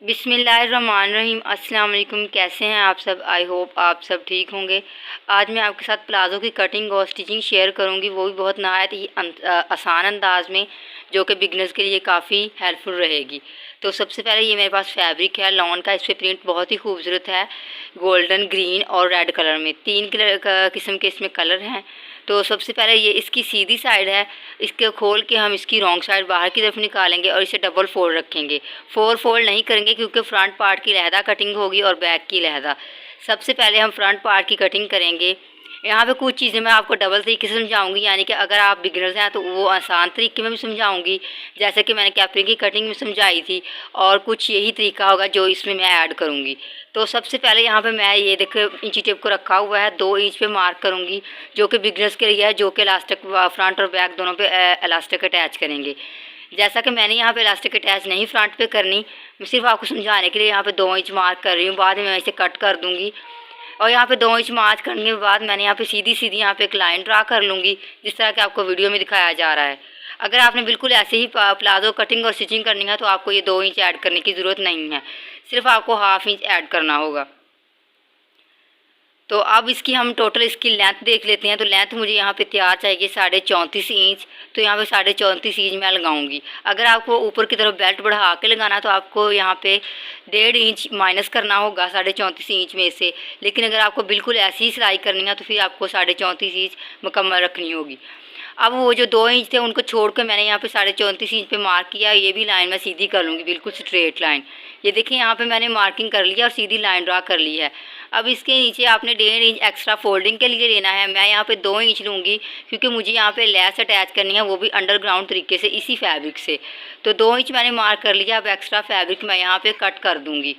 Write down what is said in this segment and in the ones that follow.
बिस्मिल्लाहिर्रहमानिर्रहीम। अस्सलाम वालेकुम। कैसे हैं आप सब? आई होप आप सब ठीक होंगे। आज मैं आपके साथ प्लाज़ो की कटिंग और स्टिचिंग शेयर करूंगी, वो भी बहुत नहायत ही आसान अंदाज में, जो कि बिगनर्स के लिए काफ़ी हेल्पफुल रहेगी। तो सबसे पहले ये मेरे पास फैब्रिक है लॉन का। इस पर प्रिंट बहुत ही खूबसूरत है, गोल्डन, ग्रीन और रेड कलर में, तीन कलर किस्म के इसमें कलर हैं। तो सबसे पहले ये इसकी सीधी साइड है, इसके खोल के हम इसकी रॉन्ग साइड बाहर की तरफ निकालेंगे और इसे डबल फोल्ड रखेंगे। फोर फोल्ड नहीं करेंगे क्योंकि फ्रंट पार्ट की लहदा कटिंग होगी और बैक की लहदा। सबसे पहले हम फ्रंट पार्ट की कटिंग करेंगे। यहाँ पे कुछ चीज़ें मैं आपको डबल तरीके से समझाऊंगी, यानी कि अगर आप बिगिनर्स हैं तो वो आसान तरीके में भी समझाऊंगी, जैसे कि मैंने कैपरी की कटिंग में समझाई थी, और कुछ यही तरीका होगा जो इसमें मैं ऐड करूँगी। तो सबसे पहले यहाँ पे मैं ये देखो इंची टेप को रखा हुआ है, 2 इंच पे मार्क करूँगी, जो कि बिगिनर्स के लिए है, जो कि इलास्टिक फ्रंट और बैक दोनों पे इलास्टिक अटैच करेंगे। जैसा कि मैंने यहाँ पे इलास्टिक अटैच नहीं फ्रंट पे करनी, मैं सिर्फ आपको समझाने के लिए यहाँ पे 2 इंच मार्क कर रही हूँ। बाद में मैं इसे कट कर दूँगी और यहाँ पे 2 इंच मार्क करने के बाद मैंने यहाँ पे सीधी सीधी यहाँ पे एक लाइन ड्रा कर लूँगी, जिस तरह कि आपको वीडियो में दिखाया जा रहा है। अगर आपने बिल्कुल ऐसे ही प्लाजो कटिंग और स्टिचिंग करनी है तो आपको ये 2 इंच ऐड करने की ज़रूरत नहीं है, सिर्फ आपको हाफ इंच ऐड करना होगा। तो अब इसकी हम टोटल इसकी लेंथ देख लेते हैं। तो लेंथ मुझे यहाँ पे तैयार चाहिए 34.5 इंच। तो यहाँ पे 34.5 इंच मैं लगाऊंगी। अगर आपको ऊपर की तरफ बेल्ट बढ़ा के लगाना है तो आपको यहाँ पे 1.5 इंच माइनस करना होगा 34.5 इंच में से। लेकिन अगर आपको बिल्कुल ऐसी ही सिलाई करनी है तो फिर आपको 34.5 इंच मुकम्मल रखनी होगी। अब वो जो 2 इंच थे उनको छोड़ कर मैंने यहाँ पे 34.5 इंच पे मार्क किया। ये भी लाइन मैं सीधी कर लूँगी, बिल्कुल स्ट्रेट लाइन। ये देखिए यहाँ पे मैंने मार्किंग कर लिया और सीधी लाइन ड्रा कर ली है। अब इसके नीचे आपने 1.5 इंच एक्स्ट्रा फोल्डिंग के लिए लेना है। मैं यहाँ पे 2 इंच लूँगी क्योंकि मुझे यहाँ पे लेस अटैच करनी है, वो भी अंडरग्राउंड तरीके से इसी फैब्रिक से। तो 2 इंच मैंने मार्क कर लिया। अब एक्स्ट्रा फैब्रिक मैं यहाँ पे कट कर दूँगी।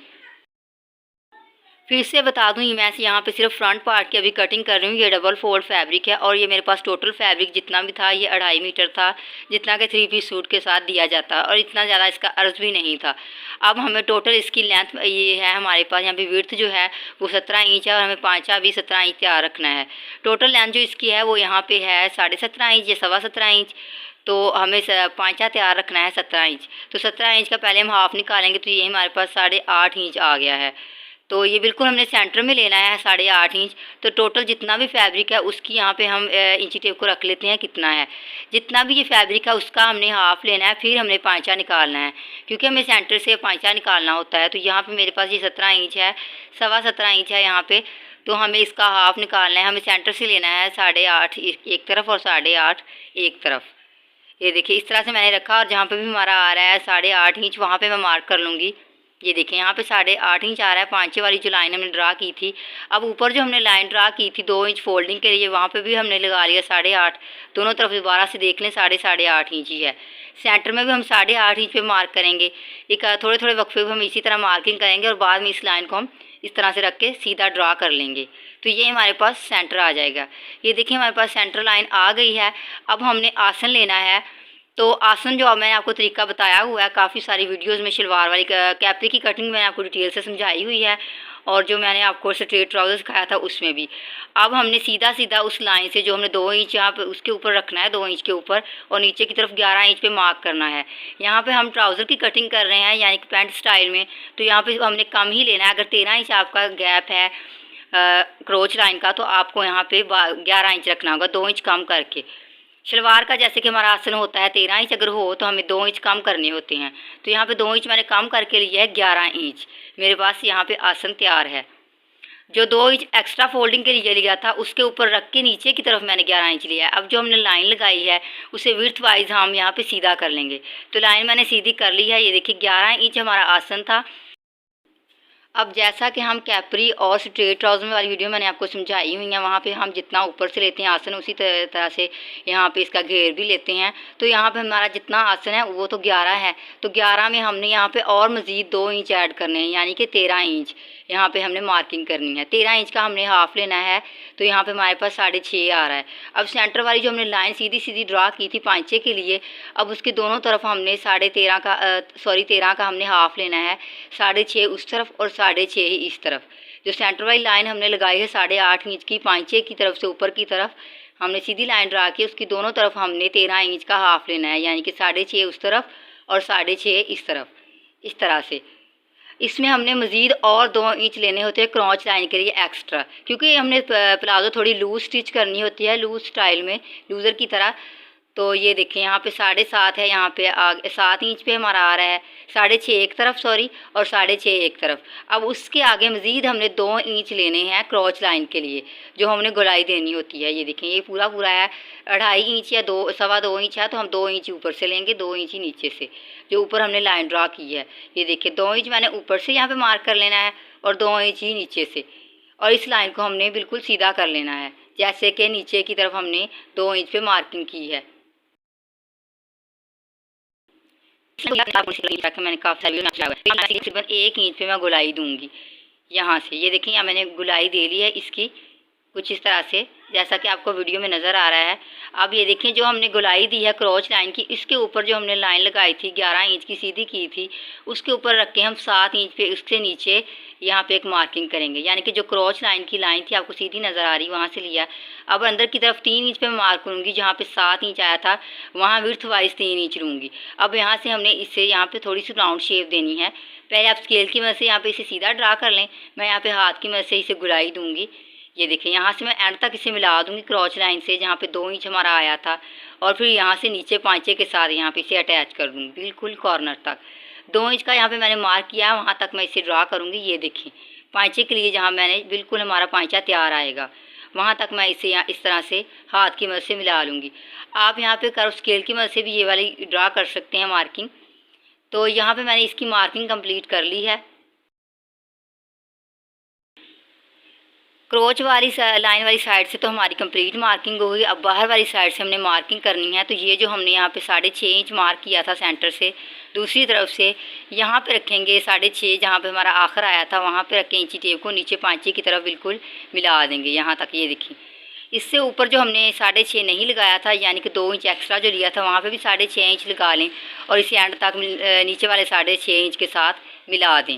फिर से बता दूँ, मैं यहाँ पे सिर्फ फ्रंट पार्ट की अभी कटिंग कर रही हूँ। ये डबल फोल्ड फैब्रिक है और ये मेरे पास टोटल फैब्रिक जितना भी था ये 2.5 मीटर था, जितना कि 3 पीस सूट के साथ दिया जाता, और इतना ज़्यादा इसका अर्ज भी नहीं था। अब हमें टोटल इसकी लेंथ ये है हमारे पास यहाँ पे विड्थ जो है वो 17 इंच है और हमें पाँचा भी 17 इंच तैयार रखना है। टोटल लेंथ जो इसकी है वो यहाँ पे है 17.5 इंच या 17.25 इंच। तो हमें पाँचा तैयार रखना है 17 इंच। तो 17 इंच का पहले हम हाफ निकालेंगे तो ये हमारे पास 8.5 इंच आ गया है। तो ये बिल्कुल हमने सेंटर में लेना है 8.5 इंच। तो टोटल जितना भी फैब्रिक है उसकी यहाँ पे हम इंची टेप को रख लेते हैं कितना है। जितना भी ये फैब्रिक है उसका हमने हाफ लेना है, फिर हमने पाँचा निकालना है, क्योंकि हमें सेंटर से पाँचा निकालना होता है। तो यहाँ पे मेरे पास ये 17 इंच है, 17.25 इंच है यहाँ पे। तो हमें इसका हाफ निकालना है। हमें सेंटर से लेना है 8.5 एक तरफ और 8.5 एक तरफ। ये देखिए इस तरह से मैंने रखा और जहाँ पे भी हमारा आ रहा है 8.5 इंच वहाँ पे मैं मार्क कर लूँगी। ये देखिए यहाँ पे 8.5 इंच आ रहा है, पाँचे वाली जो लाइन हमने ड्रा की थी। अब ऊपर जो हमने लाइन ड्रा की थी 2 इंच फोल्डिंग के लिए, वहाँ पे भी हमने लगा लिया 8.5। दोनों तरफ दोबारा से देख लें 8.5 इंच ही है। सेंटर में भी हम 8.5 इंच पे मार्क करेंगे। एक थोड़े थोड़े वक्फे पे हम इसी तरह मार्किंग करेंगे और बाद में इस लाइन को हम इस तरह से रख के सीधा ड्रा कर लेंगे। तो ये हमारे पास सेंटर आ जाएगा। ये देखिए हमारे पास सेंटर लाइन आ गई है। अब हमने आसन लेना है। तो आसन जो मैंने आपको तरीका बताया हुआ है काफ़ी सारी वीडियोस में, शलवार वाली कैपरी की कटिंग मैंने आपको डिटेल से समझाई हुई है, और जो मैंने आपको स्ट्रेट ट्राउज़र सिखाया था उसमें भी। अब हमने सीधा सीधा उस लाइन से जो हमने 2 इंच यहाँ पे उसके ऊपर रखना है, 2 इंच के ऊपर, और नीचे की तरफ 11 इंच पे मार्क करना है। यहाँ पे हम ट्राउज़र की कटिंग कर रहे हैं, यानी कि पैंट स्टाइल में। तो यहाँ पे हमने कम ही लेना है। अगर 13 इंच आपका गैप है क्रोच लाइन का, तो आपको यहाँ पे 11 इंच रखना होगा, 2 इंच कम करके। शलवार का जैसे कि हमारा आसन होता है 13 इंच अगर हो तो हमें 2 इंच कम करने होते हैं। तो यहाँ पे 2 इंच मैंने कम करके लिया है, 11 इंच मेरे पास यहाँ पे आसन तैयार है। जो 2 इंच एक्स्ट्रा फोल्डिंग के लिए लिया था उसके ऊपर रख के नीचे की तरफ मैंने 11 इंच लिया है। अब जो हमने लाइन लगाई है उसे विड्थ वाइज हम यहाँ पे सीधा कर लेंगे। तो लाइन मैंने सीधी कर ली है। ये देखिए 11 इंच हमारा आसन था। अब जैसा कि हम कैपरी और स्ट्रेट ट्राउज़र वाली वीडियो मैंने आपको समझाई हुई है, वहाँ पे हम जितना ऊपर से लेते हैं आसन उसी तरह से यहाँ पे इसका घेर भी लेते हैं। तो यहाँ पे हमारा जितना आसन है वो तो 11 है। तो 11 में हमने यहाँ पे और मज़ीद 2 इंच ऐड करने हैं, यानी कि 13 इंच यहाँ पे हमने मार्किंग करनी है। 13 इंच का हमने हाफ लेना है। तो यहाँ पे हमारे पास 6.5 आ रहा है। अब सेंटर वाली जो हमने लाइन सीधी सीधी ड्रा की थी पाँचे के लिए, अब उसके दोनों तरफ हमने 13 का हमने हाफ लेना है। 6.5 उस तरफ और 6.5 ही इस तरफ। जो सेंटर वाली लाइन हमने लगाई है 8.5 इंच की, पाँचे की तरफ से ऊपर की तरफ हमने सीधी लाइन ड्रा की, उसकी दोनों तरफ हमने 13 इंच का हाफ लेना है, यानी कि 6.5 उस तरफ और 6.5 इस तरफ, इस तरह से। इसमें हमने मज़ीद और 2 इंच लेने होते हैं क्रॉच लाइन के लिए एक्स्ट्रा, क्योंकि हमने प्लाज़ो थोड़ी लूज़ स्टिच करनी होती है, लूज़ स्टाइल में, लूज़र की तरह। तो ये देखें यहाँ पे 7.5 है, यहाँ पे 7 इंच पे हमारा आ रहा है, 6.5 एक तरफ सॉरी, और 6.5 एक तरफ। अब उसके आगे मज़ीद हमने 2 इंच लेने हैं क्रॉच लाइन के लिए, जो हमने गोलाई देनी होती है। ये देखें ये पूरा पूरा है 2.5 इंच या 2 इंच है, तो हम 2 इंच ऊपर से लेंगे, 2 इंच ही नीचे से, जो ऊपर हमने लाइन ड्रा की है। ये देखिए 2 इंच मैंने ऊपर से यहाँ पे मार्क कर लेना है और 2 इंच ही नीचे से, और इस लाइन को हमने बिल्कुल सीधा कर लेना है, जैसे कि नीचे की तरफ हमने 2 इंच पे मार्किंग की है। मैंने काफ़ी तकरीबन 1 इंच पे मैं गोलाई दूंगी यहाँ से। ये देखिए यहाँ मैंने गोलाई दे ली है इसकी, कुछ इस तरह से, जैसा कि आपको वीडियो में नज़र आ रहा है। अब ये देखें जो हमने गोलाई दी है क्रॉच लाइन की, इसके ऊपर जो हमने लाइन लगाई थी 11 इंच की सीधी की थी, उसके ऊपर रख के हम 7 इंच पे उससे नीचे यहाँ पे एक मार्किंग करेंगे। यानी कि जो क्रॉच लाइन की लाइन थी आपको सीधी नज़र आ रही, वहाँ से लिया। अब अंदर की तरफ 3 इंच पे मैं मार्क करूँगी, जहाँ पे 7 इंच आया था वहाँ विड्थ वाइज 3 इंच लूँगी। अब यहाँ से हमने इससे यहाँ पे थोड़ी सी राउंड शेप देनी है। पहले आप स्केल की मदद से यहाँ पे इसे सीधा ड्रा कर लें, मैं यहाँ पे हाथ की मदद से इसे गुलाई दूँगी। ये देखें यहाँ से मैं एंड तक इसे मिला दूँगी क्रॉच लाइन से, जहाँ पे 2 इंच हमारा आया था, और फिर यहाँ से नीचे पाँचे के साथ यहाँ पे इसे अटैच कर दूँगी बिल्कुल कॉर्नर तक। 2 इंच का यहाँ पे मैंने मार्क किया है, वहाँ तक मैं इसे ड्रा करूँगी। ये देखें पाँचे के लिए जहाँ मैंने बिल्कुल हमारा पाँचा तैयार आएगा, वहाँ तक मैं इसे यहाँ इस तरह से हाथ की मदद से मिला लूँगी। आप यहाँ पे कर्व स्केल की मदद से भी ये वाली ड्रा कर सकते हैं मार्किंग। तो यहाँ पे मैंने इसकी मार्किंग कंप्लीट कर ली है। क्रोच वाली लाइन वाली साइड से तो हमारी कंप्लीट मार्किंग हो गई। अब बाहर वाली साइड से हमने मार्किंग करनी है। तो ये जो हमने यहाँ पे 6.5 इंच मार्क किया था सेंटर से, दूसरी तरफ से यहाँ पे रखेंगे 6.5, जहाँ पे हमारा आखिर आया था वहाँ पे रखें इंची टेप को, नीचे पाँचे की तरफ बिल्कुल मिला देंगे यहाँ तक। ये देखिए इससे ऊपर जो हमने 6.5 नहीं लगाया था, यानी कि 2 इंच एक्स्ट्रा जो लिया था, वहाँ पे भी 6.5 इंच लगा लें और इसे एंड तक नीचे वाले 6.5 इंच के साथ मिला दें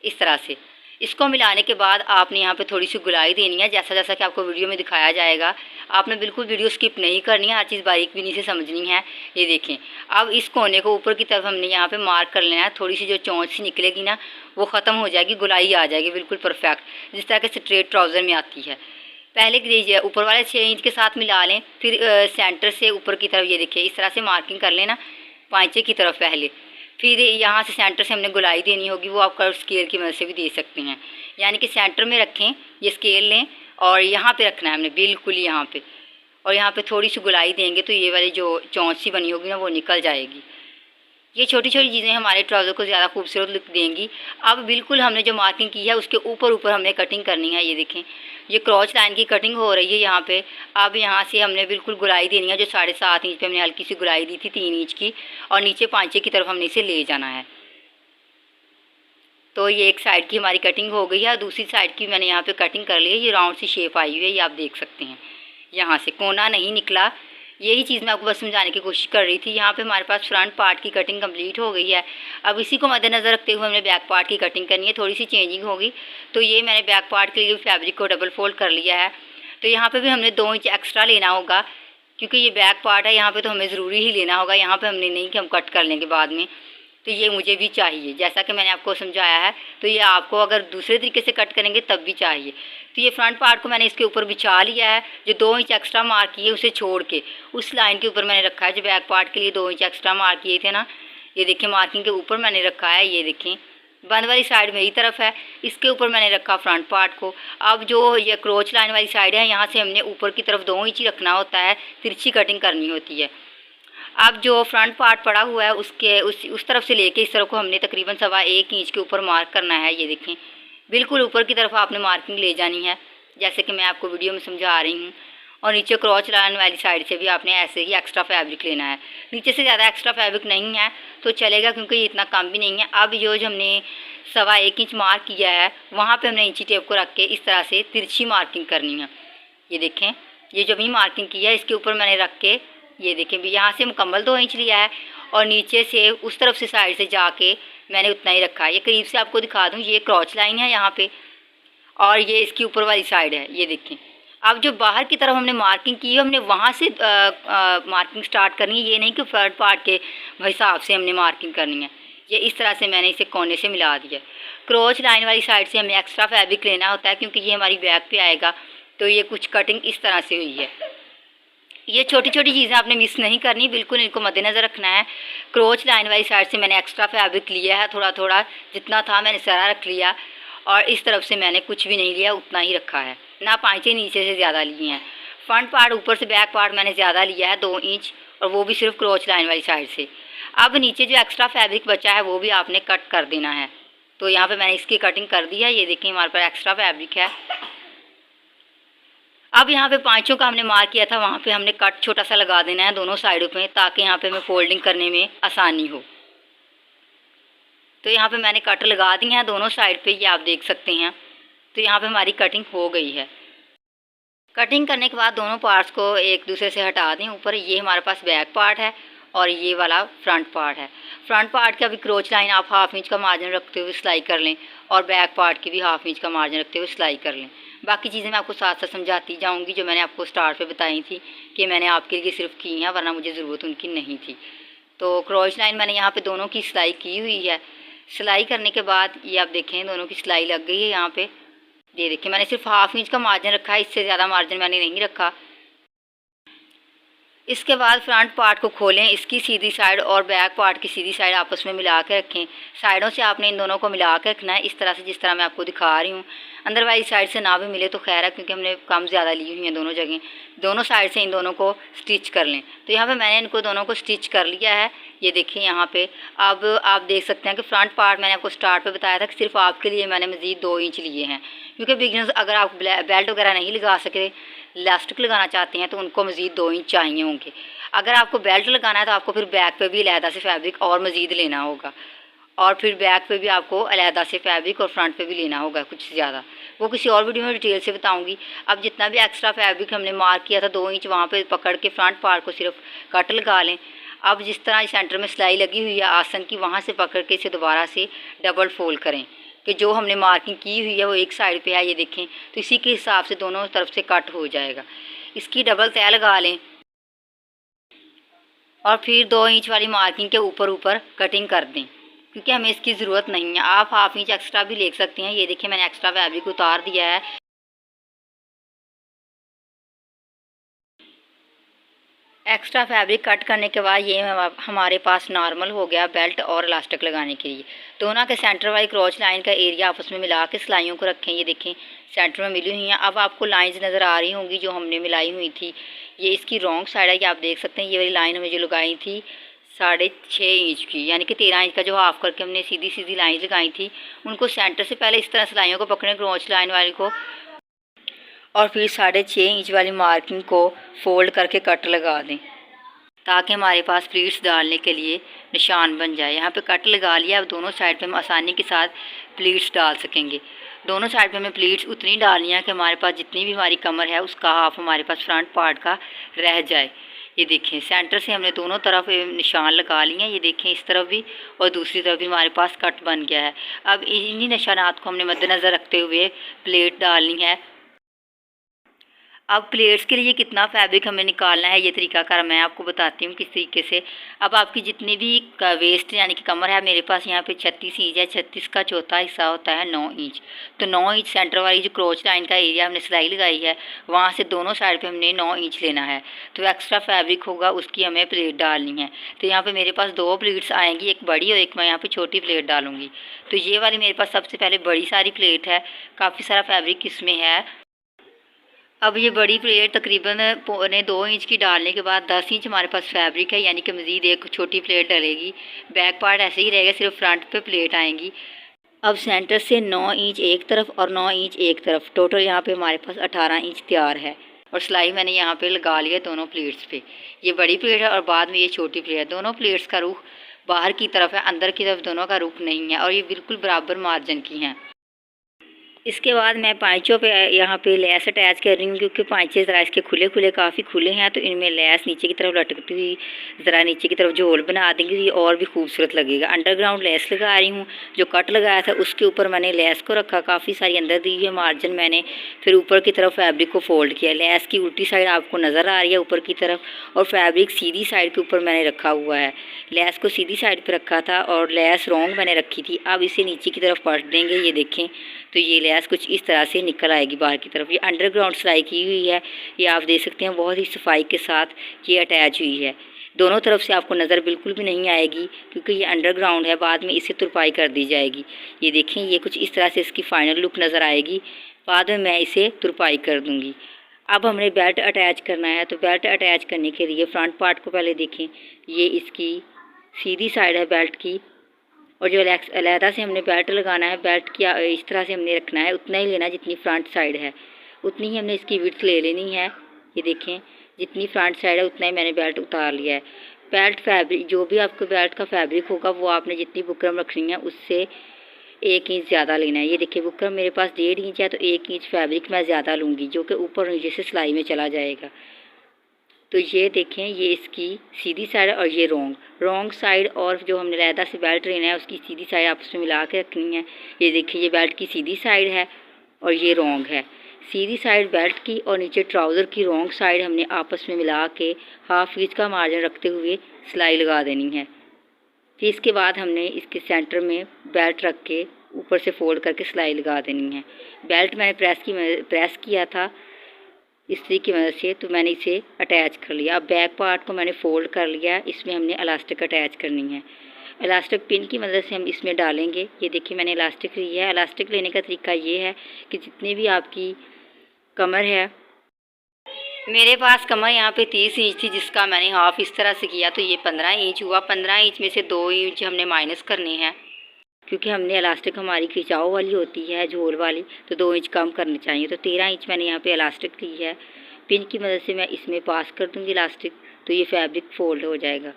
इस तरह से। इसको मिलाने के बाद आपने यहाँ पे थोड़ी सी गुलाई देनी है, जैसा जैसा कि आपको वीडियो में दिखाया जाएगा। आपने बिल्कुल वीडियो स्किप नहीं करनी है, हर चीज़ बारीक बीनी से समझनी है। ये देखें अब इस कोने को ऊपर की तरफ हमने यहाँ पे मार्क कर लेना है। थोड़ी सी जो चोंच सी निकलेगी ना वो ख़त्म हो जाएगी, गुलाई आ जाएगी बिल्कुल परफेक्ट, जिस तरह के स्ट्रेट ट्राउज़र में आती है। पहले ऊपर वाले 6 इंच के साथ मिला लें, फिर सेंटर से ऊपर की तरफ ये देखिए इस तरह से मार्किंग कर लेना पाँचे की तरफ पहले, फिर यहाँ से सेंटर से हमने गुलाई देनी होगी। वो आप कर्व स्केल की मदद से भी दे सकते हैं, यानी कि सेंटर में रखें, ये स्केल लें और यहाँ पे रखना है हमने बिल्कुल यहाँ पे, और यहाँ पे थोड़ी सी गुलाई देंगे तो ये वाली जो चौंच सी बनी होगी ना वो निकल जाएगी। ये छोटी छोटी चीज़ें हमारे ट्राउज़र को ज़्यादा खूबसूरत लुक देंगी। अब बिल्कुल हमने जो मार्किंग की है उसके ऊपर ऊपर हमने कटिंग करनी है। ये देखें ये क्रॉच लाइन की कटिंग हो रही है यहाँ पे। अब यहाँ से हमने बिल्कुल गुलाई देनी है, जो 7.5 इंच पे हमने हल्की सी गुलाई दी थी 3 इंच की, और नीचे पाँचे की तरफ हमने इसे ले जाना है। तो ये एक साइड की हमारी कटिंग हो गई है, दूसरी साइड की मैंने यहाँ पे कटिंग कर ली है। ये राउंड सी शेप आई हुई है, ये आप देख सकते हैं, यहाँ से कोना नहीं निकला। यही चीज़ मैं आपको बस समझाने की कोशिश कर रही थी। यहाँ पे हमारे पास फ्रंट पार्ट की कटिंग कंप्लीट हो गई है। अब इसी को मद्देनज़र रखते हुए हमने बैक पार्ट की कटिंग करनी है, थोड़ी सी चेंजिंग होगी। तो ये मैंने बैक पार्ट के लिए फैब्रिक को डबल फोल्ड कर लिया है। तो यहाँ पे भी हमने 2 इंच एक्स्ट्रा लेना होगा, क्योंकि ये बैक पार्ट है, यहाँ पे तो हमें ज़रूरी ही लेना होगा। यहाँ पे हमने नहीं कि हम कट कर लेंगे बाद में। तो ये मुझे भी चाहिए, जैसा कि मैंने आपको समझाया है। तो ये आपको अगर दूसरे तरीके से कट करेंगे तब भी चाहिए। तो ये फ्रंट पार्ट को मैंने इसके ऊपर बिछा लिया है। जो 2 इंच एक्स्ट्रा मार्क किए उसे छोड़ के उस लाइन के ऊपर मैंने रखा है। जो बैक पार्ट के लिए 2 इंच एक्स्ट्रा मार्क किए थे ना, ये देखिए मार्किंग के ऊपर मैंने रखा है। ये देखें बंद वाली साइड मेरी तरफ है, इसके ऊपर मैंने रखा फ्रंट पार्ट को। अब जो ये क्रोच लाइन वाली साइड है, यहाँ से हमने ऊपर की तरफ 2 इंच ही रखना होता है, तिरछी कटिंग करनी होती है। अब जो फ्रंट पार्ट पड़ा हुआ है उसके उस तरफ से लेके इस तरफ को हमने तकरीबन 1.25 इंच के ऊपर मार्क करना है। ये देखें बिल्कुल ऊपर की तरफ आपने मार्किंग ले जानी है, जैसे कि मैं आपको वीडियो में समझा रही हूँ। और नीचे क्रॉच लाइन वाली साइड से भी आपने ऐसे ही एक्स्ट्रा फैब्रिक लेना है। नीचे से ज़्यादा एक्स्ट्रा फैब्रिक नहीं है तो चलेगा, क्योंकि ये इतना कम भी नहीं है। अब जो हमने 1.25 इंच मार्क किया है, वहाँ पे हमने इंची टेप को रख के इस तरह से तिरछी मार्किंग करनी है। ये देखें ये जो भी मार्किंग की है इसके ऊपर मैंने रख के, ये देखें भी यहाँ से मुकम्मल 2 इंच लिया है, और नीचे से उस तरफ से साइड से जाके मैंने उतना ही रखा है। ये करीब से आपको दिखा दूँ, ये क्रॉच लाइन है यहाँ पे, और ये इसकी ऊपर वाली साइड है। ये देखें अब जो बाहर की तरफ हमने मार्किंग की है, हमने वहाँ से मार्किंग स्टार्ट करनी है। ये नहीं कि फ्रंट पार्ट के हिसाब से हमने मार्किंग करनी है। ये इस तरह से मैंने इसे कोने से मिला दिया। क्रोच लाइन वाली साइड से हमें एक्स्ट्रा फैब्रिक लेना होता है क्योंकि ये हमारी बैक पे आएगा। तो ये कुछ कटिंग इस तरह से हुई है। ये छोटी छोटी चीज़ें आपने मिस नहीं करनी, बिल्कुल इनको मद्देनज़र रखना है। क्रोच लाइन वाली साइड से मैंने एक्स्ट्रा फैब्रिक लिया है, थोड़ा थोड़ा जितना था मैंने सारा रख लिया, और इस तरफ से मैंने कुछ भी नहीं लिया, उतना ही रखा है ना, पाँचे नीचे से ज़्यादा लिए हैं। फ्रंट पार्ट ऊपर से बैक पार्ट मैंने ज़्यादा लिया है 2 इंच, और वो भी सिर्फ क्रोच लाइन वाली साइड से। अब नीचे जो एक्स्ट्रा फैब्रिक बचा है वो भी आपने कट कर देना है। तो यहाँ पे मैंने इसकी कटिंग कर दी है। ये देखिए हमारे पास एक्स्ट्रा फैब्रिक है। अब यहाँ पे पाँचों का हमने मार्क किया था, वहाँ पे हमने कट छोटा सा लगा देना है दोनों साइडों पे, ताकि यहाँ पे हमें फोल्डिंग करने में आसानी हो। तो यहाँ पे मैंने कट लगा दी हैं दोनों साइड पे, ये आप देख सकते हैं। तो यहाँ पे हमारी कटिंग हो गई है। कटिंग करने के बाद दोनों पार्ट्स को एक दूसरे से हटा दें ऊपर। ये हमारे पास बैक पार्ट है और ये वाला फ्रंट पार्ट है। फ्रंट पार्ट का भी क्रोच लाइन आप 1/2 इंच का मार्जिन रखते हुए सिलाई कर लें, और बैक पार्ट की भी 1/2 इंच का मार्जिन रखते हुए सिलाई कर लें। बाकी चीज़ें मैं आपको साथ साथ समझाती जाऊंगी, जो मैंने आपको स्टार्ट पे बताई थी कि मैंने आपके लिए सिर्फ की हैं, वरना मुझे ज़रूरत उनकी नहीं थी। तो क्रोच लाइन मैंने यहाँ पे दोनों की सिलाई की हुई है। सिलाई करने के बाद ये आप देखें दोनों की सिलाई लग गई है यहाँ पे। ये देखिए मैंने सिर्फ 1/2 इंच का मार्जिन रखा है, इससे ज़्यादा मार्जिन मैंने नहीं रखा। इसके बाद फ्रंट पार्ट को खोलें, इसकी सीधी साइड और बैक पार्ट की सीधी साइड आपस में मिला के रखें। साइडों से आपने इन दोनों को मिला के रखना है, इस तरह से जिस तरह मैं आपको दिखा रही हूँ। अंदर वाली साइड से ना भी मिले तो खैर है, क्योंकि हमने कम ज़्यादा ली हुई हैं दोनों जगह। दोनों साइड से इन दोनों को स्टिच कर लें। तो यहाँ पे मैंने इनको दोनों को स्टिच कर लिया है। ये देखिए यहाँ पे अब आप देख सकते हैं कि फ्रंट पार्ट मैंने आपको स्टार्ट पे बताया था कि सिर्फ आपके लिए मैंने मज़ीद 2 इंच लिए हैं, क्योंकि बिगिनर्स अगर आप बेल्ट वगैरह नहीं लगा सके, इलास्टिक लगाना चाहते हैं, तो उनको मज़ीद 2 इंच चाहिए होंगे। अगर आपको बेल्ट लगाना है तो आपको फिर बैक पे भी अलहदा से फैब्रिक और मज़ीद लेना होगा, और फिर बैक पे भी आपको अलहदा से फैब्रिक और फ्रंट पे भी लेना होगा कुछ ज़्यादा। वो किसी और वीडियो में डिटेल से बताऊंगी। अब जितना भी एक्स्ट्रा फैब्रिक हमने मार्क किया था 2 इंच, वहाँ पे पकड़ के फ्रंट पार्ट को सिर्फ कट लगा लें। अब जिस तरह सेंटर में सिलाई लगी हुई है आसन की, वहाँ से पकड़ के इसे दोबारा से डबल फोल्ड करें कि जो हमने मार्किंग की हुई है वो एक साइड पे है, ये देखें। तो इसी के हिसाब से दोनों तरफ से कट हो जाएगा। इसकी डबल तय लगा लें और फिर 2 इंच वाली मार्किंग के ऊपर ऊपर कटिंग कर दें, क्योंकि हमें इसकी ज़रूरत नहीं है। आप 1/2 इंच एक्स्ट्रा भी ले सकते हैं। ये देखिए मैंने एक्स्ट्रा फैब्रिक उतार दिया है। एक्स्ट्रा फैब्रिक कट करने के बाद ये हमारे पास नॉर्मल हो गया बेल्ट और इलास्टिक लगाने के लिए। दोनों के सेंटर वाली क्रॉच लाइन का एरिया आपस में मिला के सिलाइयों को रखें। ये देखें सेंटर में मिली हुई हैं। अब आपको लाइंस नज़र आ रही होंगी जो हमने मिलाई हुई थी। ये इसकी रॉन्ग साइड है, ये आप देख सकते हैं। ये वाली लाइन हमें जो लगाई थी 6.5 इंच की, यानी कि 13 इंच का जो हाफ करके हमने सीधी सीधी लाइन लगाई थी, उनको सेंटर से पहले इस तरह सिलाइयों को पकड़ें क्रॉच लाइन वाली को, और फिर 6.5 इंच वाली मार्किंग को फोल्ड करके कट लगा दें, ताकि हमारे पास प्लीट्स डालने के लिए निशान बन जाए। यहाँ पे कट लगा लिया। अब दोनों साइड पे हम आसानी के साथ प्लीट्स डाल सकेंगे। दोनों साइड पे हमें प्लीट्स उतनी डालनी है कि हमारे पास जितनी भी हमारी कमर है उसका हाफ हमारे पास फ्रंट पार्ट का रह जाए। ये देखें सेंटर से हमने दोनों तरफ निशान लगा लिए हैं। ये देखें इस तरफ भी और दूसरी तरफ भी हमारे पास कट बन गया है। अब इन्हीं निशानात को हमने मद्देनज़र रखते हुए प्लेट डालनी है। अब प्लेट्स के लिए कितना फैब्रिक हमें निकालना है, ये तरीकाकार मैं आपको बताती हूँ किस तरीके से। अब आपकी जितनी भी वेस्ट यानी कि कमर है, मेरे पास यहाँ पे 36 इंच है। 36 का चौथा हिस्सा होता है 9 इंच। तो 9 इंच सेंटर वाली जो क्रोच लाइन का एरिया हमने सिलाई लगाई है, वहाँ से दोनों साइड पर हमने 9 इंच लेना है। तो एक्स्ट्रा फैब्रिक होगा उसकी हमें प्लेट डालनी है। तो यहाँ पर मेरे पास 2 प्लेट्स आएँगी, एक बड़ी और एक मैं यहाँ पर छोटी प्लेट डालूँगी। तो ये वाली मेरे पास सबसे पहले बड़ी सारी प्लेट है, काफ़ी सारा फैब्रिक इसमें है। अब ये बड़ी प्लेट तकरीबन 2 इंच की डालने के बाद 10 इंच हमारे पास फैब्रिक है, यानी कि मज़ीद एक छोटी प्लेट डलेगी। बैक पार्ट ऐसे ही रहेगा, सिर्फ फ्रंट पे प्लेट आएंगी। अब सेंटर से 9 इंच एक तरफ और 9 इंच एक तरफ, टोटल यहाँ पे हमारे पास 18 इंच तैयार है। और सिलाई मैंने यहाँ पे लगा लिया दोनों प्लेट्स पे। ये बड़ी प्लेट है और बाद में ये छोटी प्लेट है। दोनों प्लेट्स का रुख बाहर की तरफ है, अंदर की तरफ दोनों का रुख नहीं है, और ये बिल्कुल बराबर मार्जिन की हैं। इसके बाद मैं पाइचों पे यहाँ पे लेस अटैच कर रही हूँ, क्योंकि पाइचे ज़रा इसके खुले खुले काफ़ी खुले हैं, तो इनमें लेस नीचे की तरफ लटकती हुई ज़रा नीचे की तरफ झोल बना देंगे, ये और भी खूबसूरत लगेगा। अंडरग्राउंड लेस लगा रही हूँ, जो कट लगाया था उसके ऊपर मैंने लेस को रखा, काफ़ी सारी अंदर दी है मार्जिन मैंने, फिर ऊपर की तरफ फैब्रिक को फोल्ड किया। लेस की उल्टी साइड आपको नज़र आ रही है ऊपर की तरफ, और फैब्रिक सीधी साइड के ऊपर मैंने रखा हुआ है। लेस को सीधी साइड पर रखा था और लेस रॉन्ग मैंने रखी थी। अब इसे नीचे की तरफ पलट देंगे, ये देखें तो ये लेस कुछ इस तरह से निकल आएगी बाहर की तरफ। ये अंडरग्राउंड सिलाई की हुई है, ये आप देख सकते हैं बहुत ही सफाई के साथ ये अटैच हुई है। दोनों तरफ से आपको नज़र बिल्कुल भी नहीं आएगी, क्योंकि ये अंडरग्राउंड है, बाद में इसे तुरपाई कर दी जाएगी। ये देखें ये कुछ इस तरह से इसकी फाइनल लुक नज़र आएगी, बाद में मैं इसे तुरपाई कर दूँगी। अब हमने बेल्ट अटैच करना है, तो बेल्ट अटैच करने के लिए फ्रंट पार्ट को पहले देखें, ये इसकी सीधी साइड है बेल्ट की, और जो अलहदा से हमने बेल्ट लगाना है, बेल्ट की इस तरह से हमने रखना है, उतना ही लेना जितनी फ्रंट साइड है, उतनी ही हमने इसकी विड्थ ले लेनी है। ये देखें जितनी फ्रंट साइड है उतना ही मैंने बेल्ट उतार लिया है। बेल्ट फैब्रिक जो भी आपको बेल्ट का फैब्रिक होगा वो आपने जितनी बुकरम रखनी है उससे 1 इंच ज़्यादा लेना है। ये देखिए बुकरम मेरे पास 1.5 इंच है, तो 1 इंच फैब्रिक मैं ज़्यादा लूँगी, जो कि ऊपर नीचे से सिलाई में चला जाएगा। तो ये देखें ये इसकी सीधी साइड और ये रॉन्ग साइड, और जो हमने अलहदा से बेल्ट लेना है उसकी सीधी साइड आपस में मिला के रखनी है। ये देखिए ये बेल्ट की सीधी साइड है और ये रॉन्ग है। सीधी साइड बेल्ट की और नीचे ट्राउज़र की रॉन्ग साइड हमने आपस में मिला के 1/2 इंच का मार्जिन रखते हुए सिलाई लगा देनी है। फिर इसके बाद हमने इसके सेंटर में बेल्ट रख के ऊपर से फोल्ड करके सिलाई लगा देनी है। बेल्ट मैंने प्रेस किया था इस्त्री की मदद से, तो मैंने इसे अटैच कर लिया। अब बैक पार्ट को मैंने फोल्ड कर लिया, इसमें हमने इलास्टिक अटैच करनी है। इलास्टिक पिन की मदद से हम इसमें डालेंगे। ये देखिए मैंने इलास्टिक ली है। इलास्टिक लेने का तरीका ये है कि जितनी भी आपकी कमर है, मेरे पास कमर यहाँ पे 30 इंच थी, जिसका मैंने हाफ इस तरह से किया, तो ये 15 इंच हुआ। 15 इंच में से 2 इंच हमने माइनस करने हैं, क्योंकि हमने इलास्टिक हमारी खिंचाव वाली होती है झोल वाली, तो 2 इंच कम करने चाहिए। तो 13 इंच मैंने यहाँ पे इलास्टिक ली है। पिन की मदद से मैं इसमें पास कर दूँगी इलास्टिक, तो ये फैब्रिक फोल्ड हो जाएगा।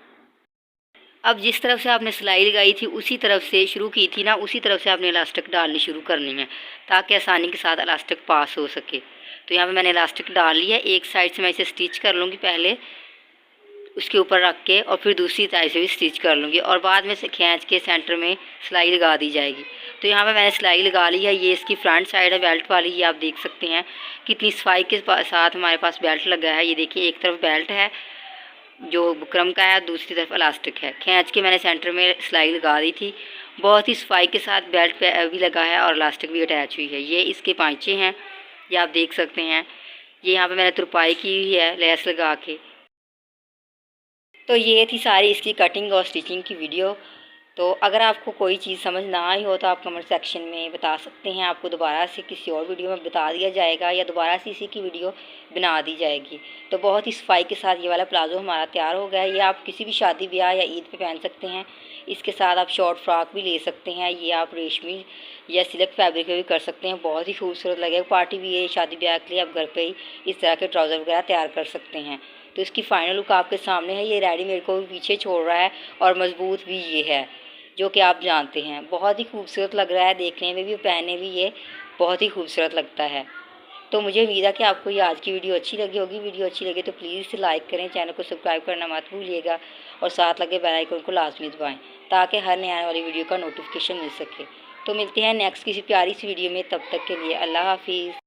अब जिस तरफ से आपने सिलाई लगाई थी उसी तरफ से शुरू की थी ना, उसी तरफ से आपने इलास्टिक डालनी शुरू करनी है, ताकि आसानी के साथ इलास्टिक पास हो सके। तो यहाँ पे मैंने इलास्टिक डाल लिया। एक साइड से मैं इसे स्टिच कर लूँगी पहले, उसके ऊपर रख के, और फिर दूसरी साइड से भी स्टिच कर लूँगी, और बाद में से खींच के सेंटर में सिलाई लगा दी जाएगी। तो यहाँ पे मैंने सिलाई लगा ली है। ये इसकी फ्रंट साइड है बेल्ट वाली, ये आप देख सकते हैं कितनी सफाई के साथ हमारे पास बेल्ट लगा है। ये देखिए एक तरफ बेल्ट है जो बुकरम का है, दूसरी तरफ इलास्टिक है। खींच के मैंने सेंटर में सिलाई लगा दी थी। बहुत ही सफाई के साथ बेल्ट पे भी लगा है और इलास्टिक भी अटैच हुई है। ये इसके पांचे हैं, ये आप देख सकते हैं। ये यहाँ पे मैंने तुरपाई की हुई है लेस लगा के। तो ये थी सारी इसकी कटिंग और स्टिचिंग की वीडियो। तो अगर आपको कोई चीज़ समझ ना आई हो तो आप कमेंट सेक्शन में बता सकते हैं, आपको दोबारा से किसी और वीडियो में बता दिया जाएगा, या दोबारा से इसी की वीडियो बना दी जाएगी। तो बहुत ही सफाई के साथ ये वाला प्लाज़ो हमारा तैयार हो गया है। ये आप किसी भी शादी ब्याह या ईद पे पहन सकते हैं। इसके साथ आप शॉर्ट फ्रॉक भी ले सकते हैं। ये आप रेशमी या सिल्क फैब्रिक में भी कर सकते हैं, बहुत ही खूबसूरत लगेगा। पार्टी भी है, शादी ब्याह के लिए आप घर पर ही इस तरह के ट्राउज़र वगैरह तैयार कर सकते हैं। तो इसकी फ़ाइनल लुक आपके सामने है। ये रेडीमेड को भी पीछे छोड़ रहा है और मजबूत भी ये है, जो कि आप जानते हैं। बहुत ही खूबसूरत लग रहा है देखने में भी, पहनने भी ये बहुत ही खूबसूरत लगता है। तो मुझे उम्मीद है कि आपको ये आज की वीडियो अच्छी लगी होगी। वीडियो अच्छी लगे तो प्लीज़ इसे लाइक करें, चैनल को सब्सक्राइब करना मत भूलिएगा, और साथ लगे बेल आइकन को लाजमी दबाएँ, ताकि हर नए आने वाली वीडियो का नोटिफिकेशन मिल सके। तो मिलते हैं नेक्स्ट किसी प्यारी सी वीडियो में, तब तक के लिए अल्लाह हाफिज़।